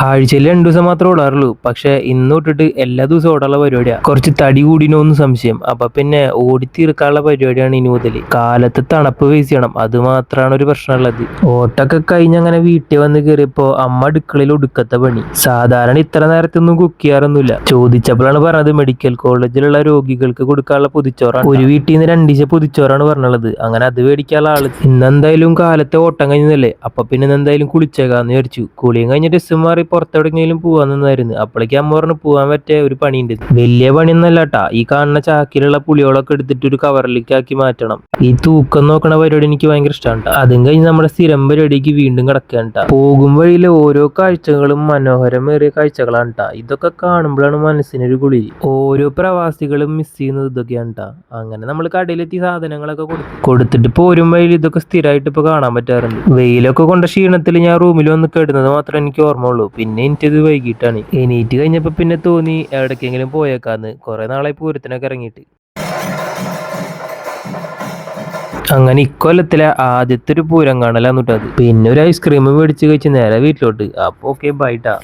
ആഴ്ചയിൽ 2 ദിവസം മാത്രമേ ഓടാറുള്ളൂ. പക്ഷെ ഇന്ന് തൊട്ടിട്ട് എല്ലാ ദിവസവും ഓടാനുള്ള പരിപാടിയാ. കുറച്ച് തടി കൂടിനോന്ന് സംശയം. അപ്പൊ പിന്നെ ഓടി തീർക്കാനുള്ള പരിപാടിയാണ് ഇനി മുതൽ. കാലത്ത് തണുപ്പ് ഫേസ് ചെയ്യണം, അത് മാത്രമാണ് ഒരു പ്രശ്നമുള്ളത്. ഓട്ടൊക്കെ കഴിഞ്ഞ് അങ്ങനെ വീട്ടിൽ വന്ന് കയറിയപ്പോ അമ്മ അടുക്കളയിൽ ഒടുക്കത്തെ പണി. സാധാരണ ഇത്ര നേരത്തൊന്നും കുക്ക് ചെയ്യാറൊന്നുമില്ല. ചോദിച്ചപ്പോഴാണ് പറഞ്ഞത് മെഡിക്കൽ കോളേജിലുള്ള രോഗികൾക്ക് കൊടുക്കാനുള്ള പൊതിച്ചോറാണ്. ഒരു വീട്ടിൽ നിന്ന് 2 ദിവസം പൊതിച്ചോറാണ് പറഞ്ഞുള്ളത്. അങ്ങനെ അത് മേടിക്കാനുള്ള ആള്. ഇന്നെന്തായാലും കാലത്തെ ഓട്ടം കഴിഞ്ഞതല്ലേ, അപ്പൊ പിന്നെ എന്തായാലും കുളിച്ചേക്കാന്ന് വിചാരിച്ചു. കുളിയും കഴിഞ്ഞ ഡ്രസ്സ് മാറി പുറത്തെവിടെയെങ്കിലും പോവാൻ നിന്നായിരുന്നു. അപ്പോഴേക്കും അമ്മ പറഞ്ഞു പോവാൻ പറ്റിയ ഒരു പണിയുണ്ട്. വലിയ പണിയൊന്നല്ല കേട്ടാ, ഈ കാണുന്ന ചാക്കിലുള്ള പുളിയോളൊക്കെ എടുത്തിട്ട് ഒരു കവറിലേക്ക് ആക്കി മാറ്റണം. ഈ തൂക്കം നോക്കണ പരിപാടി എനിക്ക് ഭയങ്കര ഇഷ്ടമാണ്. അതും കഴിഞ്ഞ് നമ്മുടെ സ്ഥിരം പരിപാടിക്ക് വീണ്ടും കിടക്കുകയാണ് ട്ടാ. പോകും വഴിയിലെ ഓരോ കാഴ്ചകളും മനോഹരമേറിയ കാഴ്ചകളാണ് ട്ടാ. ഇതൊക്കെ കാണുമ്പോഴാണ് മനസ്സിനൊരു കുളിര്. ഓരോ പ്രവാസികളും മിസ് ചെയ്യുന്നത് ഇതൊക്കെയാണ് ട്ടാ. അങ്ങനെ നമ്മൾ കടയിലെത്തി സാധനങ്ങളൊക്കെ കൊടുത്തിട്ട് പോരും വഴിയിൽ ഇതൊക്കെ സ്ഥിരമായിട്ട് ഇപ്പൊ കാണാൻ പറ്റാറുണ്ട്. വെയിലൊക്കെ കൊണ്ട ക്ഷീണത്തിൽ ഞാൻ റൂമിൽ വന്ന് കിടന്നത് മാത്രമേ എനിക്ക് ഓർമ്മയുള്ളൂ. പിന്നെ എനിക്കത് വൈകിട്ടാണ്. എണീറ്റ് കഴിഞ്ഞപ്പോ പിന്നെ തോന്നി എവിടേക്കെങ്കിലും പോയേക്കാന്ന്. കുറെ നാളായി പൂരത്തിനൊക്കെ ഇറങ്ങിയിട്ട്. അങ്ങനെ ഇക്കൊല്ലത്തിലെ ആദ്യത്തെ ഒരു പൂരം കാണലാന്നിട്ടത്. പിന്നെ ഒരു ഐസ്ക്രീം മേടിച്ച് കഴിച്ച് നേരെ വീട്ടിലോട്ട്. അപ്പൊ ഓക്കെ ബൈ ട്ടാ.